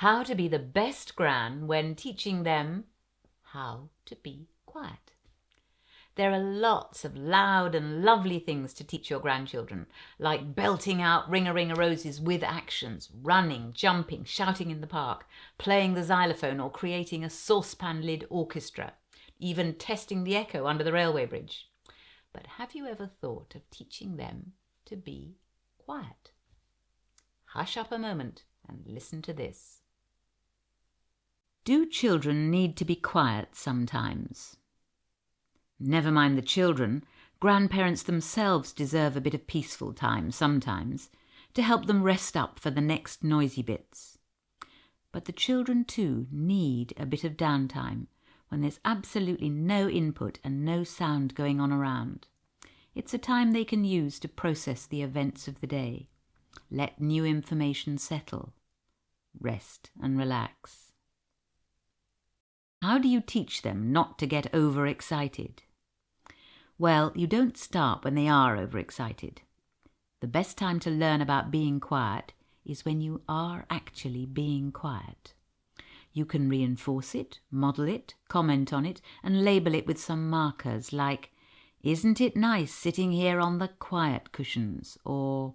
how to be the best gran when teaching them how to be quiet. There are lots of loud and lovely things to teach your grandchildren, like belting out Ring-a-Ring-a-Roses with actions, running, jumping, shouting in the park, playing the xylophone or creating a saucepan lid orchestra, even testing the echo under the railway bridge. But have you ever thought of teaching them to be quiet? Hush up a moment and listen to this. Do children need to be quiet sometimes? Never mind the children, grandparents themselves deserve a bit of peaceful time sometimes to help them rest up for the next noisy bits. But the children too need a bit of downtime when there's absolutely no input and no sound going on around. It's a time they can use to process the events of the day, let new information settle, rest and relax. How do you teach them not to get overexcited? Well, you don't start when they are overexcited. The best time to learn about being quiet is when you are actually being quiet. You can reinforce it, model it, comment on it, and label it with some markers like, "Isn't it nice sitting here on the quiet cushions?" or,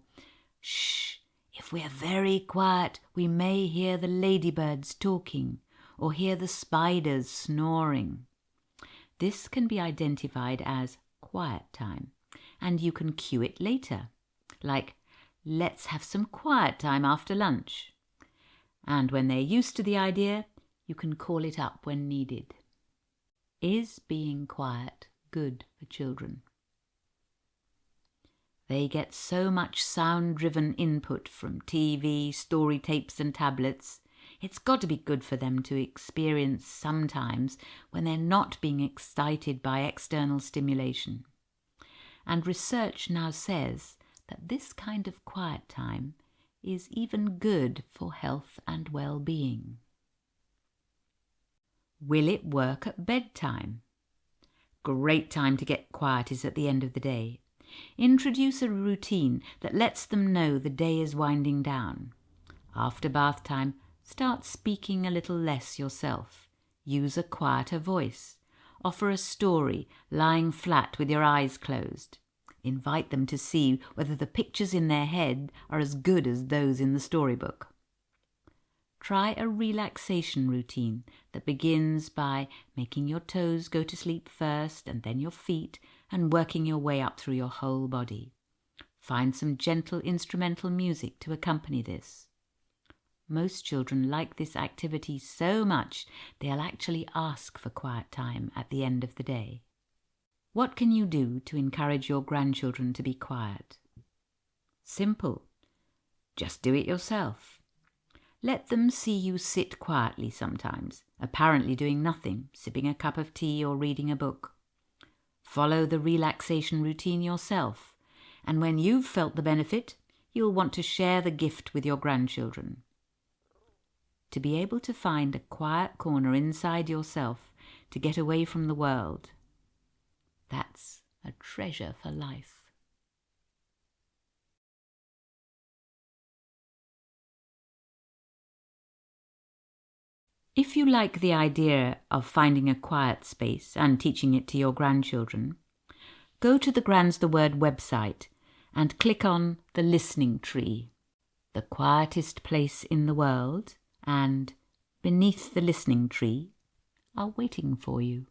"Shh, if we're very quiet, we may hear the ladybirds talking or hear the spiders snoring." This can be identified as quiet time, and you can cue it later, like, "Let's have some quiet time after lunch." And when they're used to the idea, you can call it up when needed. Is being quiet good for children? They get so much sound-driven input from TV, story tapes and tablets. It's got to be good for them to experience sometimes when they're not being excited by external stimulation. And research now says that this kind of quiet time is even good for health and well-being. Will it work at bedtime? Great time to get quiet is at the end of the day. Introduce a routine that lets them know the day is winding down. After bath time, start speaking a little less yourself. Use a quieter voice. Offer a story, lying flat with your eyes closed. Invite them to see whether the pictures in their head are as good as those in the storybook. Try a relaxation routine that begins by making your toes go to sleep first and then your feet, and working your way up through your whole body. Find some gentle instrumental music to accompany this. Most children like this activity so much they'll actually ask for quiet time at the end of the day. What can you do to encourage your grandchildren to be quiet? Simple. Just do it yourself. Let them see you sit quietly sometimes, apparently doing nothing, sipping a cup of tea or reading a book. Follow the relaxation routine yourself, and when you've felt the benefit, you'll want to share the gift with your grandchildren. To be able to find a quiet corner inside yourself to get away from the world, that's a treasure for life. If you like the idea of finding a quiet space and teaching it to your grandchildren, go to the Grand's the Word website and click on the listening tree. The quietest place in the world and Beneath the Listening Tree are waiting for you.